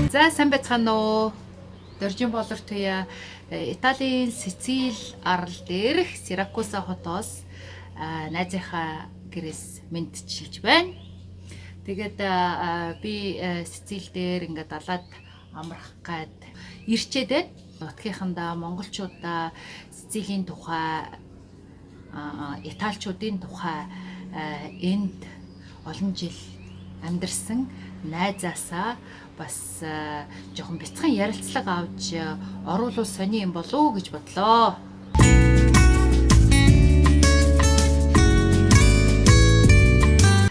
За сайн байцгаана уу? Дөржин болор туяа Италийн Сицил арал дээрх Сиракуса хотоос найзынхаа гэрээс мэдчилж байна. Тэгээд би Сицил дээр ингээд далаад амрах гээд ирчээд байна. Нутгийнхандаа монголчуудаа Сицилийн тухай Италичуудын тухай энд олон жил амьдарсан найзаасаа бас жоохон бяцхан ярилцлага авч оруулах сони юм болов уу гэж бодлоо.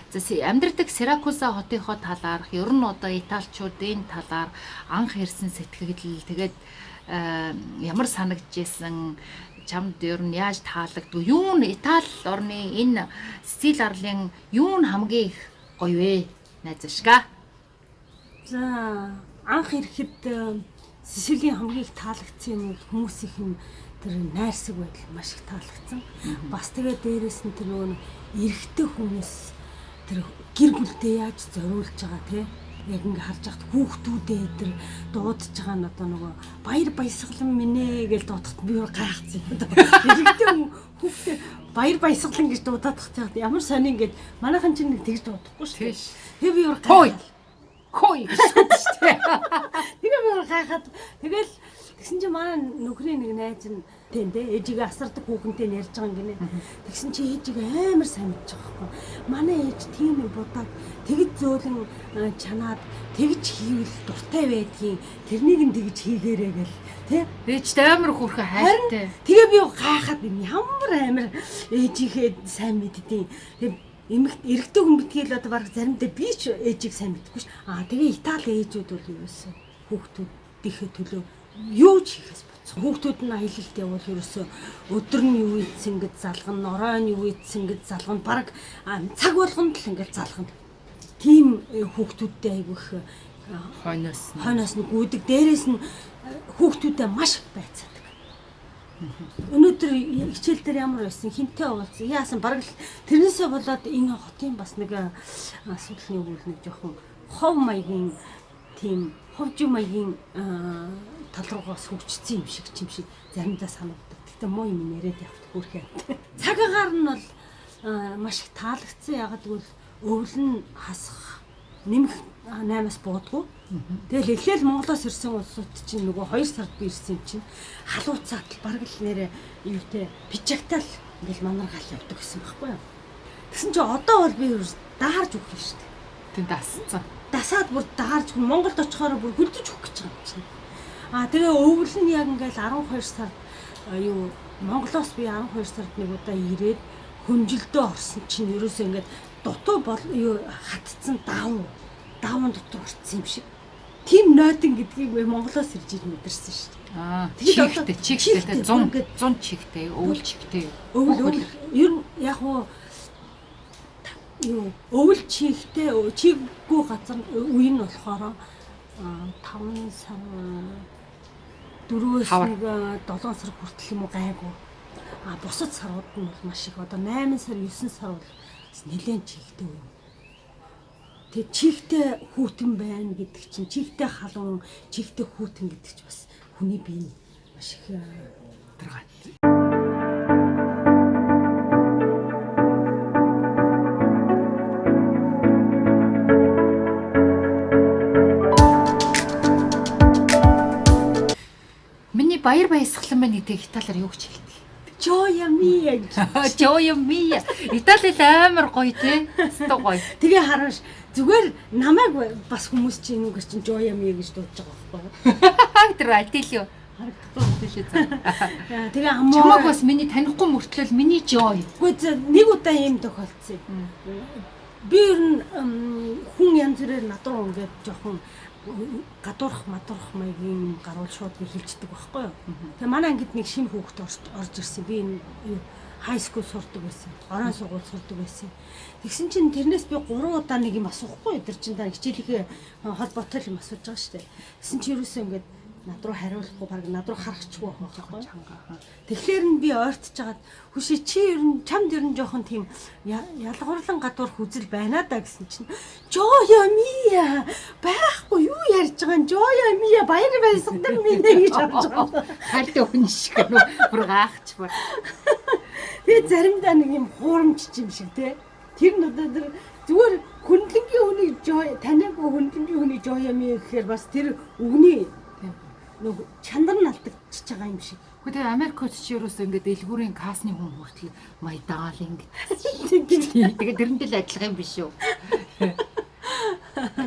За амьдардаг Сиракуса хотынхоо талаарх, ер нь одоо италичуудын талаар анх ирсэн сэтгэл, тэгээд ямар санагдажсэн, чамд ер нь яаж таалагдв? Юу нь Итали орны энэ Сицил арлын юу нь хамгийн их гоё вэ? Найзашка. За анх ирэхэд Сицилийн хамгийн их таалагдсан юм бол хүмүүсийн тэр найрсаг байдал маш их таалагдсан. Бас тэгээд дээрээс нь тэр нөгөө эрэгтэй хүмүүс тэр гэр бүлдээ яаж зориулж байгаа те яг ингээ харж хахад хүүхдүүдээ тэр дуудаж байгаа нь одоо нөгөө баяр баясгалан минь ээ гэж дуудахад би өөр гайхацсан. Эрэгтэй хүүхдээ баяр баясгалан гэж дуудаад тахад ямар сони ингээд манайхан чинь нэг тэгж дуудахгүй шүү дээ. Тэгээ би өөр гайхаад Хой гэсэн шүү дээ. Тэгээ би гайхаад тэгэл тэгсэн чинь манай нөхрийн нэг найз нь тэнтэй ээжигээ асардаг хүүхэнтэй ярьж байгаа юм гинэ. Тэгсэн чи ээжиг амар сайн мэдж байгаа байхгүй. Манай ээж тийм юм будаад тэгж зөөлөн чанаад тэгж хийвэл дуртай байдгийн тэрнийг нь тэгж хийгээрэй гэл тий. Ээжтэй амар хүрхэ хайртай. Тэгээ би гайхаад ямар амар ээжийнхээ сайн мэддэв. Эрэгтэй хүн битгээл одоо баг заримдаа би ч ээжийг сайн мэдгүй ш. Тэгээ Итали ээжүүд бол ерөөсөө хүүхдүүдийнхээ төлөө юу ч хийхээс боцсон. Хүүхдүүд нь аялалд явбал ерөөсөө өдөр нь юу ийдсэн ингэж залгана, оройн юу ийдсэн ингэж залгана, баг цаг болгонд л ингэж залгана. Тийм хүүхдүүдтэй айгүйх хойноос нь гүйдэг. Дээрээс нь хүүхдүүдээ маш байцаадаг. Өнөөдөр хичээл дээр ямар байсан хинтээ уулзсан яасан бараг тэрнээсээ болоод энэ хотын бас нэг асуудлын үйл нэг жоохон хов маягийн тийм ховж маягийн тал руугаас хөгжсөн юм шиг заримдаа санагддаг. Гэтэ муу юм яриад явах хүрхээ. Цаг агаар нь бол маш их таалагдсан. Ягаад гэвэл өвөл нь хасах нэмэх 8-аас буудгүй. Тэгэл эхлээл Монголоос ирсэн улсууд чинь нөгөө 2 сард би ирсэн чинь халууцаад бараг л нэрэ юутэй пижактал ингээл манар гал явдаг гэсэн байхгүй юу. Тэгсэн чи одоо бол би даарж өгөх юм шүү дээ. Тэг дасцсан. Дасаад бүр даарж Монголд очихоор бүр хөлдөж өгөх гэж байгаа юм чинь. Тэгээ өвөл нь яг ингээл 12 сард Монголоос би 12 сард нэг удаа ирээд хүнжилдөө орсон чинь ерөөсөө ингээд дутуу хатцсан даван дотор орцсон юм шиг. Тийм нойтон гэдгийг Монголоос ирж мэдэрсэн шүү дээ. Чигтэй 100 чигтэй, өвөл чигтэй. Өвөл ер нь яг өвөл чигтэй, чиггүй газар үе нь болохоор 5 сар 4-өөс 7 сар хүртэл юм уу гайгүй. Бусад сарууд нь бол маш их одоо 8 сар 9 сар бол нэлээд чигтэй үе. Тэг чихтэй хүүтэн байна гэдэг чинь чихтэй халуун, чихтэй хүүтэн гэдэг чинь бас хүний бие маш их дарга. Миний баяр баясгалан байна гэдэг Италиар юу гэж хэлдэг? Gioia mia. Gioia mia. Италид амар гоё тий. Өстой гоё. Тэгээ харааш зүгээр намайг бас хүмүүс чинь нүгэр чинь Gioia mia гэж дуудаж байгаа байхгүй юу? Тэр альтил юу? Харагдахгүй альтил үү. Тэгээ амуу. Чамаг бас миний танихгүй мөртлөө миний Joy. Үгүй нэг удаа юм тохиолдсон. Би ер нь хүн янз бүрээр надруу ингээд жоохон гадуурх маягийн гаруул шууд хэлждэг байхгүй юу. Тэгээ манай ангид нэг шинэ хүүхэд орж ирсэн. Би энэ хай скул сурдаг байсан. Орон сургууль сурдаг байсан. Тэгсэн чинь тэрнээс би 3 удаа нэг юм асуухгүй. Тэр чинь та хичээлийнхээ холбоотой юм асууж байгаа шүү дээ. Тэгсэн чинь ерөөсөө ингээд над руу хариулахгүй баг над руу харахчгүй байхгүй. Тэгэхээр нь би ойртож хагаад хүшээ чи ер нь чамд ер нь жоохон тийм ялгуурлан гадуурх үзэл байна да гэсэн чинь Joia mia байхгүй юу ярьж байгаа нь Жоя Мия баяр баясгалан минь гэж харж байгаа. Хайртай хүн шиг нөө бүр гайхаж байна. Тэгээ заримдаа нэг юм хуурамч юм шиг тий. Тэр нь одоо тэр зүгээр хүндлэнгийн хүнийг Жоя таниагүй хүндлэнгийн хүнийг Жоя Мия гэхээр бас тэр үгний нэг чандар нь алдчихж байгаа юм шиг. Гэхдээ Америкт ч ерөөсөө ингээд дэлгүүрийн касны хүн хүртэл Майдаал ингээд тэгээд тэрнтэй л адилхан юм биш үү.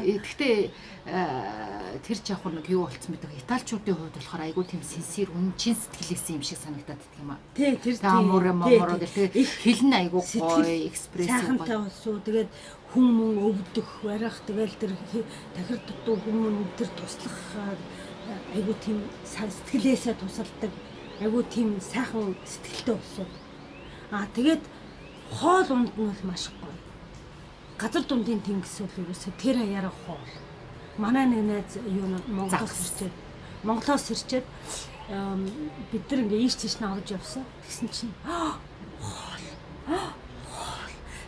Гэхдээ тэр ч яг нэг юу болцсон мэт италичуудын хувьд болохоор айгүй тийм сэнсэр чин сэтгэлээсэн юм шиг санагдаад байдаг юм аа. Тий тэр тийм. Амуур гэх тэгээд хэлн айгүй гоё экспрессив сайхантай болсоо тэгээд хүн мөн өвдөх барих тэгэл тэр тахир дутуу хүмүүс тэр туслах айгүй тийм сэтгэлээсээ тусалдаг айгүй тийм сайхан сэтгэлтэй болсоо. Тэгээд хоол унд нь бол маш гоё. Газар дундын тэнгис бол ерөөсөө тэр хаяараа хоол. Манай нэг найз юу Монголоос ирчээд бид нар ингээ ийш тийш навж явсан. Тэгсэн чинь хоол.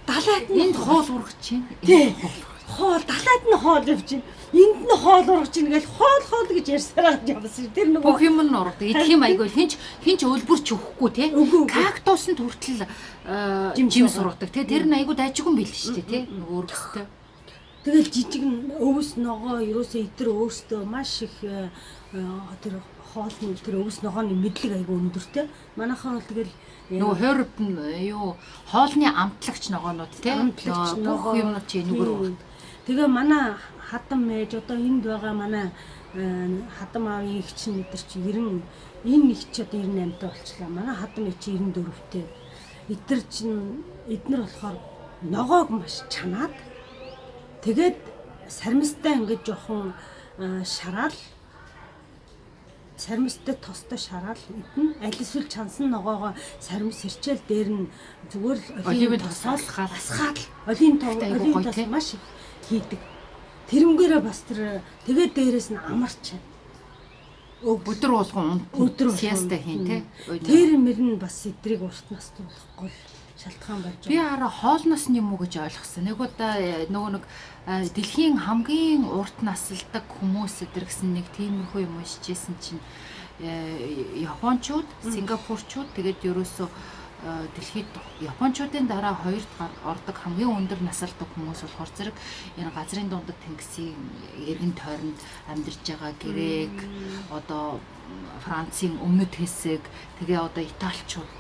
Далайд нь энд хоол ургаж чинь. Хоол далайд нь хоол явж чинь. Энд нь хоол ургаж чинь ингээл хоол гэж ярьсараа явсан. Тэр нөгөө бүх юм нь ургад. Идэх юм айгүй хинч өлбөрч өгөхгүй те. Кактусанд хүртэл жим сургадаг те. Тэр нь айгүй дайжгүй бил шүү дээ те. Нөгөө өргөстэй. Тэгэл жижиг өвс ногоо ерөөсөө итэр өөртөө маш их тэр хоолны тэр өвс ногооны мэдлэг айгүй өндөртэй. Манайхаа бол тэгэл нөгөө хойрвд нь юу хоолны амтлагч ногоонууд те. Бүх юмнууд чи нүгэр ургад. Тэгээ манай хадам ээж одоо энд байгаа манай хадам аавын их чинь өдөр чи 90 энэ их ч одоо 98 таа болчлаа. Манай хадам ээж чи 94 тээ. Эдгээр чинь эднэр болохоор ногоог маш чанаад тэгээд сармистай ингээд жоохон шараал сармистай тостой шараал эдэн аль эсвэл чансан ногоогоо сармис хэрчээл дээр нь зүгээр л оливын тосоос хасгаад оливын тос маш хийдэг. Тэрнгээрээ бас тэр тэгээд дээрээс нь амарч өдөр болгон сиаста хийн те. Тэр мөр нь бас эдрийг уртнаас туулахгүй шалтгаан байж байгаа. Би хараа хоолноос юм уу гэж ойлгосон. Нэг удаа нөгөө нэг дэлхийн хамгийн урт насалдаг хүмүүс өдр гэсэн нэг тиймэрхүү юм уншижсэн чинь Япончууд, Сингапурчууд тэгээд ерөөсөө дэлхийд Япончуудын дараа 2 дахь ордог хамгийн өндөр насалдаг хүмүүс болохоор зэрэг энэ газрын дундад тэнгисийн эргэн тойронд амьдарч байгаа грек одоо Францын өмнөд хэсэг тэгээ одоо италичууд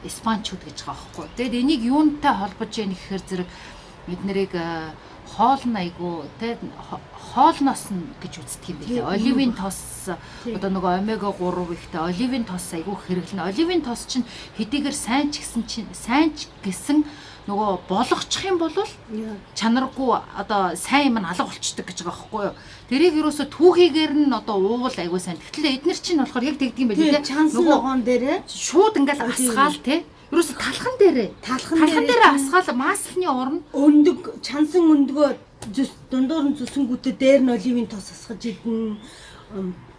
испанчууд гэж байгаа байхгүй. Тэгээд энийг юунтай холбож яах гэхээр зэрэг бид нарыг хоол нь айгу те хоолноос нь гэж үздэг юм билээ. Оливын тос одоо нөгөө омега 3 ихтэй оливын тос айгу хэрэглэнэ. Оливын тос чинь хэдийгээр сайн ч гэсэн нөгөө болгочих юм бол чанаргүй одоо сайн юм алга болчдөг гэж байгаа байхгүй юу. Тэрийг юусоо түүхийгээр нь одоо уувал айгу сайн. Гэтэл эднэр чинь болохоор яг тэгдэг юм билээ. Чансан ногоон дээрээ шууд ингээл асгаал те. Юусе талхан дээрээ асгаал маслны урна өндөг чансан өндгөө дундуур нь зүсэнгүүтээ дээр нь оливын тос асгаж идэн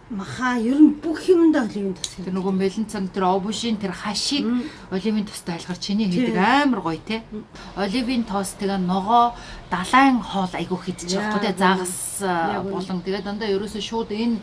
маха ер нь бүх юмд оливын тос. Тэр нөгөө меланцан тэр овушин тэр хашиг оливын тостой айлгаар чиний хийдэг амар гоё те. Оливын тос тэгээ ногоо далайн хоол айгуу хийдэж байгаа те загас болон тэгээ дандаа ерөөсөө шууд энэ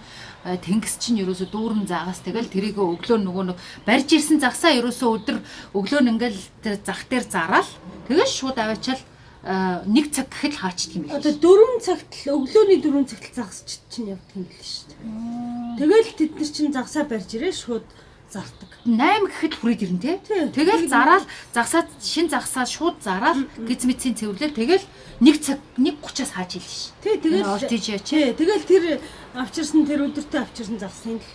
тэнгис чинь ерөөсө дүүрэн загас тэгэл тэрийг өглөө нөгөө нэг барьж ирсэн загсаа ерөөсө өдөр өглөө нь ингээл тэр зах дээр зараал тэгэл шууд аваачаал 1 цаг гэхэд хаачдаг юм байна. Одоо 4 цагт л өглөөний 4 цагт загасч чинь явдаг юм биш шүү дээ. Тэгэл тэд нар чинь загсаа барьж ирээ шууд зардаг. 8 гэхэд хүрээд ирнэ те. Тэгэл зараал загсаа шин загсаа шууд зараал гиз мэдсийн цэвэрлэл тэгэл 1 цаг 1:30-аас хааж ийлээ ш. Тэгэл тэр авчирсан тэр өдөртөө авчирсан загсыг л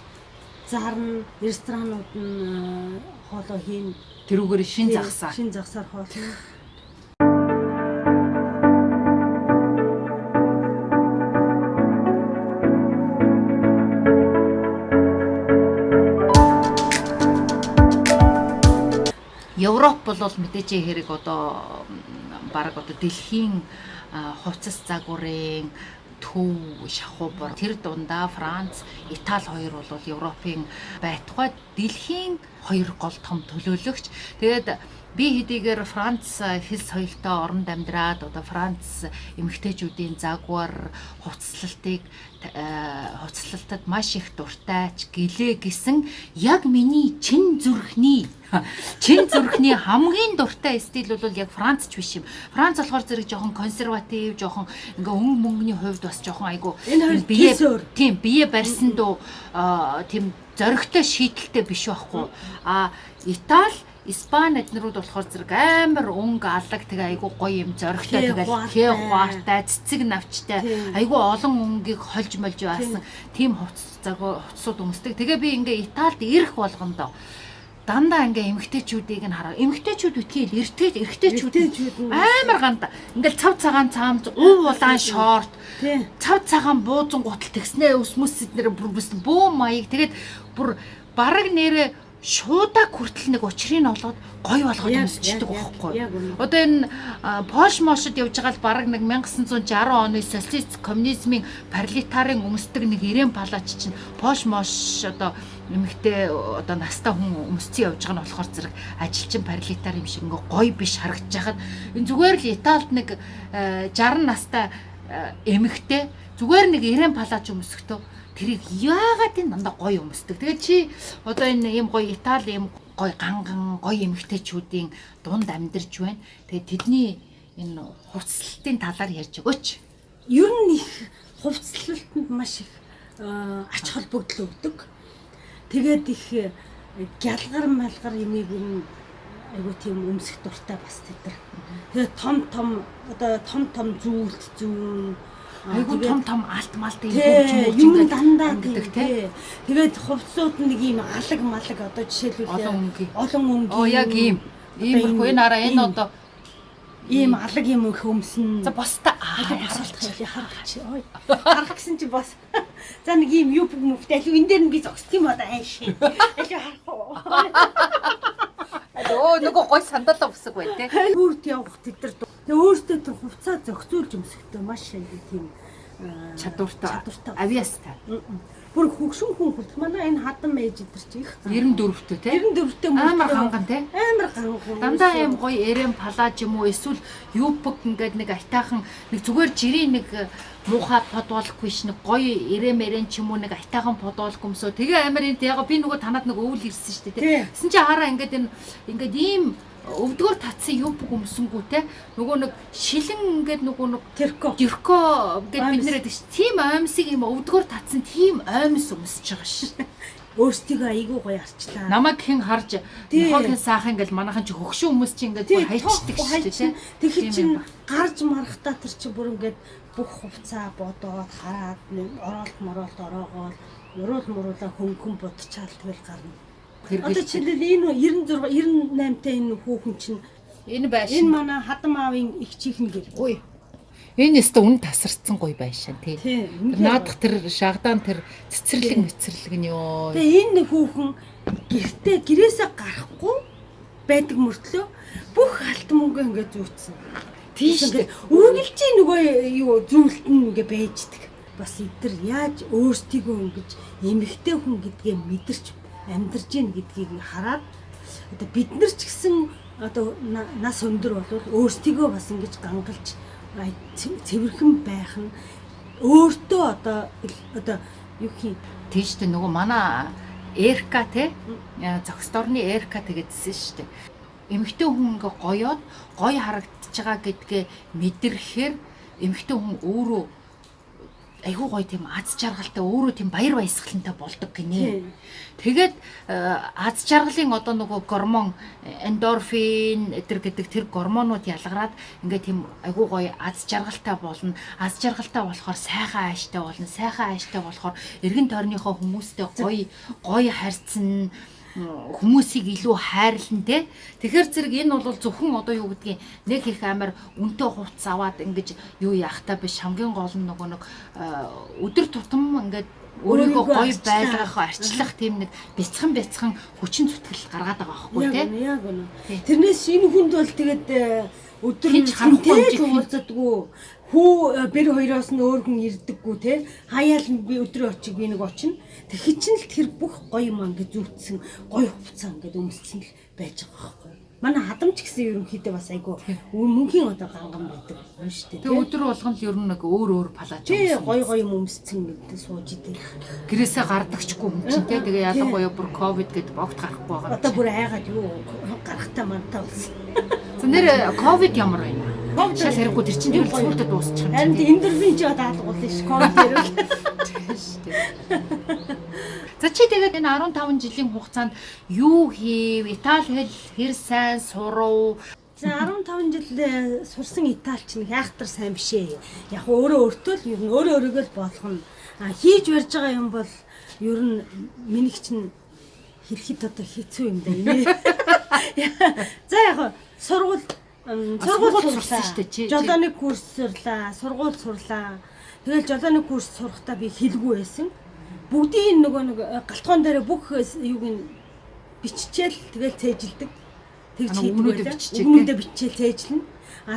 зарна, ресторанууд нь хоолоо хийн. Тэрүүгээр шин загсаар хоолно. Европ бол мэдээж хэрэг одоо баг одоо дэлхийн хувцас загварын төв шахуу бор тэр дундаа Франц, Итали хоёр бол Европын байтугай дэлхийн хоёр гол том төлөөлөгч. Тэгээд би хэдийгээр Франц хэл соёлтой оронд амьдраад одоо Франц эмэгтэйчүүдийн загвар хувцаслалтад маш их дуртайч гэлээ гэсэн яг миний чин зүрхний хамгийн дуртай стил бол яг Францч биш юм. Франц болохоор зэрэг жоохон консерватив, жоохон ингээ өнгө мөнгөний хувьд бас жоохон айгу бие барьсан дөө тийм зоригтой шийдэлтэй биш байхгүй. Итали Испани эднэрүүд болохоор зэрэг амар өнгө алаг тэгээ айгу гоё юм зоригтой тэгээ хуваартай цэцэг навчтай айгу олон өнгийг хольж молж байсан тийм хувцсууд өмсдөг. Тэгээ би ингээ Италид ирэх болгондоо дандаа ингээ эмгтээчүүдийг нь хараа. Эмгтээчүүд үтгээл эргэжтэйчүүд амар ганда. Ингээл цав цагаан цаамж, ув улаан шорт, цав цагаан буузан гутал тэгснээ өсмөс эднэр бүр бөө маяг. Тэгээд бүр бараг нэрээ шуудаа хүртэл нэг учрыг олоод гой болгоод өмсчихдээ байхгүй. Одоо энэ Польш мошод явж байгаа л бараг нэг 1960 оны социалист коммунизмын паралитарын өмсдөг нэг 90 палач чинь Польш мош одоо эмэгтэй одоо настай хүн өмсцэн явж байгаа нь болохоор зэрэг ажилчин паралитар юм шиг ингээ гой биш харагдаж хахад энэ зүгээр л Италид нэг 60 настай эмэгтэй зүгээр нэг 90 палач өмсөхдөө тэрийг яагаад энэ дандаа гоё өмсдөг. Тэгээд чи одоо энэ ийм гоё Итали ийм гоё ганган гоё эмэгтэйчүүдийн дунд амьдарч байна. Тэгээд тэдний энэ хувцлалтын талаар ярьж өгөөч. Ер нь их хувцлалтанд маш их ач холбогдол өгдөг. Тэгээд их гялгар малгар юмыг айгу тийм өмсөх дуртай бас тэдэр. Тэгээд том зүйлт зүүн айгу том алт малт юм дандаа гэдэг. Тэгээд хувцсууд нэг ийм алаг малаг одоо жишээлбэл олон өнгийн яг иймэрхүү энэ араа энэ одоо ийм алаг юм өмснө. За бостой харах гэсэн чи бас за нэг ийм юу мөвтэй аль энэ дээр нь би зогсчих юм одоо ааш. Аль харах уу. Нөгөө гой сандалаа бүсэг бай тээ. Бүрт явах тэдэр. Тэгээ өөртөө тэр хувцас зохицуулж өмсөхдөө маш тийм чадвартай авиастай. Бүр хөгшин хүн хүртэл манай энэ хадам ээж идэр чи их 94-тэй тий. 94-тэй амар ганган тий. Амар ганган. Дандаа юм гоё эрэм палаж юм уу эсвэл юпг ингээд нэг айтаахан нэг зүгээр жирийн нэг муухай подволгүй ш нэг гоё эрэм ч юм уу нэг айтаахан подволк өмсөө. Тэгээ амар энэ яг би нөгөө танад нэг өвөл ирсэн шүү дээ тий. Тэсэн чи хараа ингээд ийм өвдгөр татсан юпг өмсөнгүүтэй нөгөө нэг шилэн ингээд нөгөө нэг тэрко гэд бид нэрэд тийм оймсыг юм өвдгөр татсан тийм оймс өмсөж байгаа ш. Өөрсдийгөө айгүй гоё арчлаа. Намайг хэн харж нохоогийн саахан ингээл манайхан чи хөгшин хүмүүс чи ингээд бүр хайчдаг шүү дээ. Тэгэхээр чин гарч марахтаа тэр чи бүр ингээд бүх хувцаа бодоод хараад ороолт ороогоол мууруулаа хөнгөн бодчаал тэгэл гарна. Одоо чиндээ энэ 96 98-тай энэ хүүхэн чинь энэ байш. Энэ манай хадам аавын их чихнэ гэл. Ой. Энэ өстө үн тасарцсан гоё байшаа тий. Наадах тэр шагдаан тэр цэцэрлэг нь ёо. Тэгээ энэ хүүхэн гэрээсээ гарахгүй байдаг мөртлөө бүх алт мөнгө ингээд зүүцсэн. Тийш үү. Үргэлжийн нөгөө юу зүйлтэн ингээд байждаг. Бас эдгээр яаж өөрсдийгөө ингэж эмэгтэй хүн гэдгээ мэдэрч амьдарч ийн гэдгийг хараад одоо бид нар ч гэсэн одоо нас өндөр болвол өөрсдийгөө бас ингэж гангалж цэвэрхэн байх нь өөртөө одоо юу хий тийштэй нөгөө манай РК те зохисторны РК тэгээдсэн шүү дээ. Эмэгтэй хүн ингээ гоёод гоё харагдаж байгаа гэдгээ мэдэрхээр эмэгтэй хүн өөрөө айгуу гоё тийм аз жаргалтай өөрөө тийм баяр баясгалантай болдог гинэ. Тэгээд аз жаргалын одоо нөгөө гормон эндорфин гэдэг тэр гормонууд ялгараад ингээ тийм айгуу гоё аз жаргалтай болно. Аз жаргалтай болохоор сайхан ааштай болно. Сайхан ааштай болохоор эргэн тойрныхоо хүмүүстэй гоё харьцсан хүмүүсийг илүү хайрлан те. Тэгэхээр зэрэг энэ бол зөвхөн одоо юу гэдгийг нэг их амар үнэтэй хувцас аваад ингэж юу яахтаа биш хамгийн гол нь нөгөө нэг өдөр тутам ингээд өөрийгөө гоё байлгах, арчлах тийм нэг бяцхан хүчин зүтгэл гаргаад байгаа байхгүй тий. Яг үнэ. Тэрнээс энэ хүнд бол тэгээд өдөр Хинч харахгүй уулзадгүй. Хүү бэр хоёроос нь өөр хүн ирдэггүй те. Хаяал би өдрөө очиг би нэг очино. Тэг хичин л тэр бүх гоё юм ингээд зүвтсэн гоё хувцас ингээд өмссөн л байж байгаа байхгүй. Манай хадамч гэсэн ерөнхийдөө бас айгу мөнхийн одоо ганган байдаг юм шүү дээ. Тэг өдөр болгон л ер нь нэг өөр палаж өмссөн. Гоё юм өмссөн гэдэг сууж идэг. Гэрээсээ гардагчгүй юм чинь те. Тэгээ ялангуяа бүр ковид гэдэг богт гарахгүй байгаа. Одоо бүр айгаад юу гарахтаа мантаа болсон. За нэр ковид ямар байна? Шал хэрэггүй тэр чинь тэр сүултээ дуусчих юм. Харин эндорфин ч даалгуулсан ш ковид хэрэг. За чи тэгээд энэ 15 жилийн хугацаанд юу хийв? Итали хэр сайн сурав? За 15 жил сурсан италич нэг хайхтар сайн биш ээ. Яг өөртөө л ер нь өөрийгөө л болгоно. Хийж барьж байгаа юм бол ер нь миний чинь хэлэхэд одоо хэцүү юм да. За яг сургууль сурсан шүү дээ чи. Жолооны курс сурлаа, сургууль сурлаа. Тэгэл жолооны курс сурахдаа би хэлгүй байсан. Бүгдийн нөгөө нэг галтгоон дээр бүх юуг нь биччихэл тэгэл цээжилдэг. Тэгж өгнүүдээ биччихэл цээжлэн.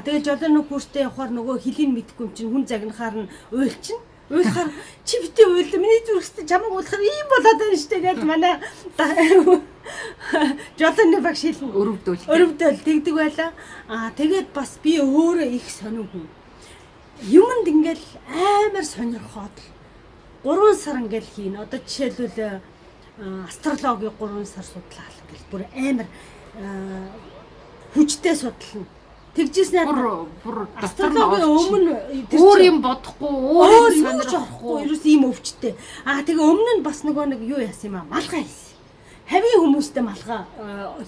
Тэгэл жолооны курстэй явахаар нөгөө хэлийг мэдэхгүй юм чинь хүн загнахаар нь уйлчин. Уйлахаар чи битээ уйл миний зүрхстэй чамайг уулахаар ийм болоод байна штэ гэж манай жолооны багш хэлэн өрөвдөөл тэгдэг байлаа. Тэгээд бас би өөрөө их сонирх хүн. Юмд ингээл амар сонирхоод 3 сар ингээл хийн. Одоо жишээлбэл астрологи 3 сар судлаа ингээл бүр амар хүчтэй судална. Тэгжсэн бүр астрологи өмнө өөр юм бодохгүй өөр юм сонирхгүй ерөөс ийм өвчтэй. Тэгээ өмнө нь бас нөгөө нэг юу яасан юм аа малгай хийсэн. Хавийн хүмүүстэй малгай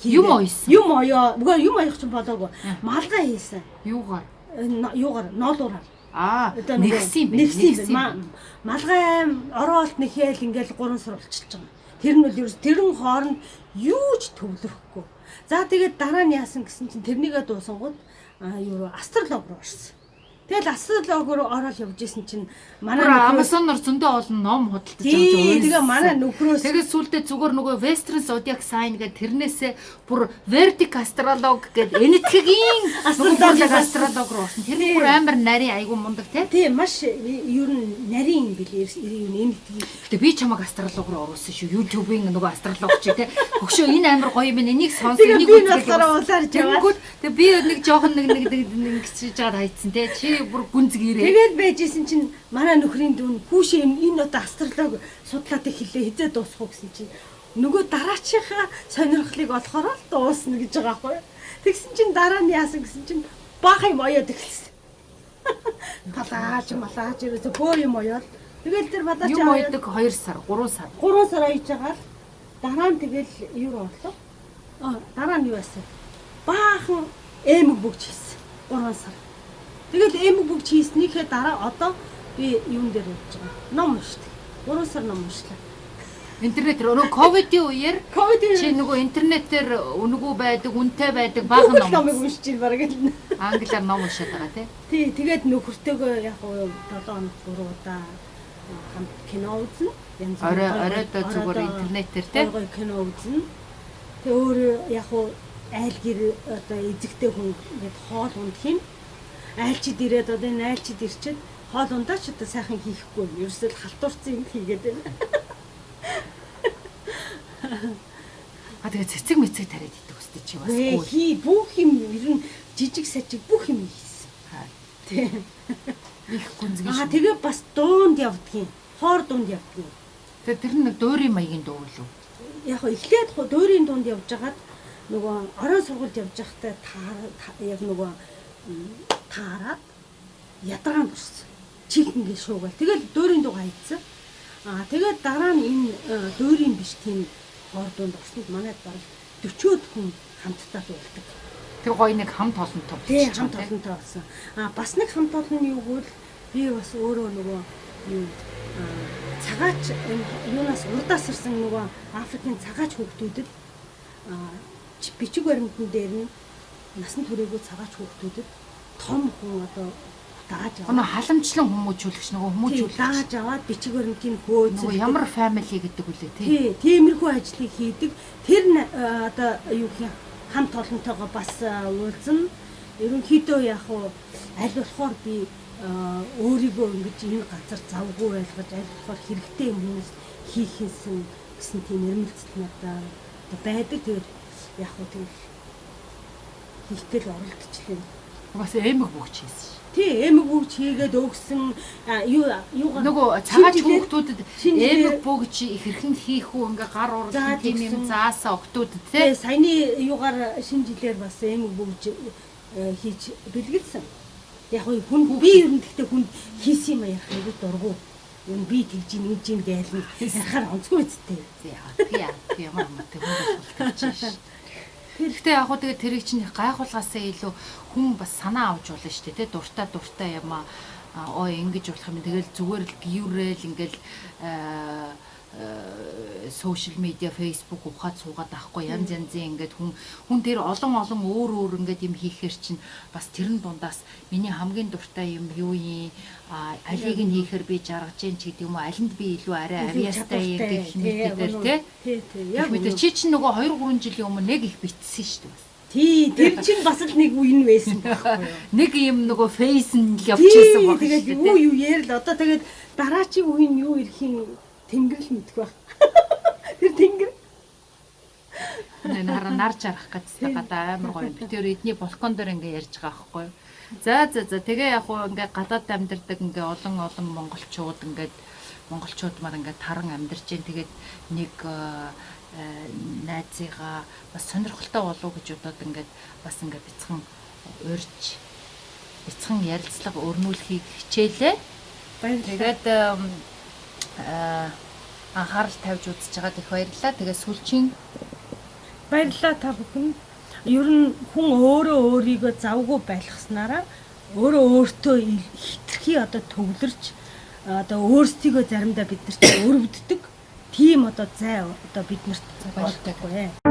юм ойсон. Юм оёо. Үгүй юм оёх ч болоогүй. Малгай хийсэн. Юугаар ноолуураар. Нэгсэн. Малгай ороолт нэхэл ингээл 3 сар болчихж байгаа. Тэр нь бол ерөөс тэрэн хооронд юу ч төвлөрөхгүй. За тэгээд дараа нь яасан гэсэн чинь тэрнийгээ дуусангууд юу астролог руу орсон. Тэгэл астролог руу ороод явж исэн чинь манай Amazon-ор зөндөө олон ном худалдаж авч тэгээ манай нөхрөөс тэгээд сүултээ зүгээр нөгөө Western Zodiac Sign гэдэг тэрнээсээ бүр Vedic Astrolog гэдэг энэтхэгийн астролог руу орсон. Тэр бүр амар нарийн айгу мундаг тийм маш ер нь нарийн юм билээ энэ энэтхэг. Гэтэ би чамайг астролог руу оруулсан шүү. YouTube-ийн нөгөө астролог чи те. Хөгшөө энэ амар гоё юм байна. Энийг сонс энийг үзлээ. Тэгээ би нэг жоохон нэг гिचж жаад хайцсан те. Чи бүр гүнзг ирээ. Тэгээд байжсэн чинь манай нөхрийн дүүн хүүшээ энэ одоо астролог судлаад хэлээ хизээ дуусах уу гэсэн чинь нөгөө дараачийнхаа сонирхлыг олохоор л дуусна гэж байгаа байхгүй. Тэгсэн чинь дараа нь яасан гэсэн чинь баах юм оёод эхэлсэн. Малааж ерөөсө бөө юм оёод. Тэгэл тэр бадаач юм ойдаг 2 сар, 3 сар. 3 сар ойж байгаа л дараа нь тэгэл юу орлоо. Дараа нь юу яасан? Баахан эмэг бүгж хийсэн. 3 сар. Тэгэл эмэг бүгж хийснийхээ дараа одоо би юун дээр явж байгаа. Ном уншдаг. 3 сар ном уншлаа. Интернетээр нөгөө ковидын үеэр чи нөгөө интернетээр үнэгүй байдаг, үнэтэй байдаг баахан номыг уншиж ир бараг л. Англиар ном уншаад байгаа тий. Тэгээд нөхөртөөгөө яг 7 хоног 3 удаа хамт кино үзнэ. Оройдоо зүгээр интернетээр тий. Кино үзнэ. Тэг өөр яг айл гэр одоо эзэгтэй хүн ингээд хоол ундах юм. Айлчид ирээд одоо энэ айлчид ирчээд хоол ундаач одоо сайхан хийхгүй. Ерөөсөө халтуурсан юм хийгээд байна. Тэгээ цэцэг мэцэг тариад идэх үстэй чи бас хий бүх юм ер нь жижиг сажиг бүх юм хийсэн. Тийм. Их гүнзгий. Тэгээ бас дуунд явдгийн. Хоор дуунд явдгийн. Тэгээ тэр нэг дуурийн маягийн дуу л үү? Яг эхлээд дуурийн дуунд явж хагаад нөгөө орон сургуульд явж байхдаа яг нөгөө таараад ядаргаан бүрсэн. Чихэнгээ шуугаад. Тэгэл дуурийн дуу хайцсан. Тэгээд дараа нь энэ дуурийн биш тийм хоор дунд орснод манайд бараг 40-од хүн хамтдаа дуулдаг. Тэр гоё нэг хамт олонтой болсон. Тийм хамт олонтой болсон. Бас нэг хамт олон нь юу гэвэл би бас өөрөө нөгөө юу цагаач юунаас урдаас ирсэн нөгөө Африкийн цагаач хүүхдүүдэд бичиг баримтан дээр нь насан туршаагүй цагаач хүүхдүүдэд том хүн одоо дааж Өнөө халамжлан хүмүүжүүлэгч нөгөө хүмүүжүүлэгч. дааж аваад бичиг баримтын хөөц. Нөгөө ямар family гэдэг үлээ тий. Тий, тиймэрхүү ажлыг хийдэг. Тэр одоо юу гэх юм хамт олонтойгоо бас уулзна. Ерөнхийдөө яг уу аль болохоор би өөрийгөө ингэж энэ газар завгүй байлгаж аль болохоор хэрэгтэй хүмүүс хийх гэсэн тийм эрмэлзэл надад байдаг. Тэгээд яг уу тийм хийхгээл оролдчихлээ. Бас эмэг бүгч хийсэн ш. Тий, эмэг бүгч хийгээд өгсөн юугаар нөгөө цагаач хүүхдүүдэд эмэг бүгч их хэрхэн хийх үү ингээ гар уралсан тийм юм заасан октодод тий. Саяны юугаар шинэ жилээр бас эмэг бүгч хийж бэлгэлсэн. Яг нь хүн би ер нь гэхдээ хүн хийсэн юм ярих айгүй дургу. Юу би тэгж ингэж юм гээл нь ярахаар онцгүй үсттэй. Яа ямар амттай хүн болж ш. Тэгэхдээ яг хөө тэгээ тэрийг чинь гайхуулгаасаа илүү хүн бас санаа авч болно шүү дээ. Тэ дуртай юм аа ингэж болох юм. Тэгэл зүгээр л гіврээл ингээл сошиал медиа фейсбુક ухаад суугаад авахгүй янз янзын ингээд хүн тэр олон өөр ингээд юм хийхээр чинь бас тэрэн дундаас миний хамгийн дуртай юм юу юм алийг нь хийхээр би жаргаж जैन ч гэдэг юм уу алинд би илүү арай авьяастай юм гэх мэдээр тий. Яг мэдээ чи чинь нөгөө 2 3 жилийн өмнө нэг их битсэн шүү дээ. Тий, тэр чинь бас л нэг үе нь байсан байхгүй юу? Нэг юм нөгөө фейс нь л явчихсан баг шүү дээ. Тэгээд юу ярил одоо тэгээд дараачийн үе нь юу ирэхин тэнгэрл мэдэх байх. Тэр тэнгэр. Нэр нар жарах гэсэн гадаа амар гоё. Би тэр эдний балкон дээр ингээ ярьж байгаа байхгүй юу? За тэгээ яг хуу ингээ гадаад амьдардаг ингээ олон монголчууд маар ингээ таран амьдарч जैन. Тэгээд нэг найзыгаа бас сонирхолтой болов гэж бодоод ингээд бас ингээ бяцхан ярилцлага өрнүүлэхийг хичээлээ. Тэгээд анхаарал тавьж үзэж байгаад их баярлалаа. Тэгээ сүүлчийн баярлалаа та бүхэн. Ер нь хүн өөрийгөө завгүй байлгаснараа өөртөө хитрхи одоо төвлөрч одоо өөрсдийгөө заримдаа бид нар ч өрөвддөг. Тийм одоо зай одоо биднэрт болдоггүй.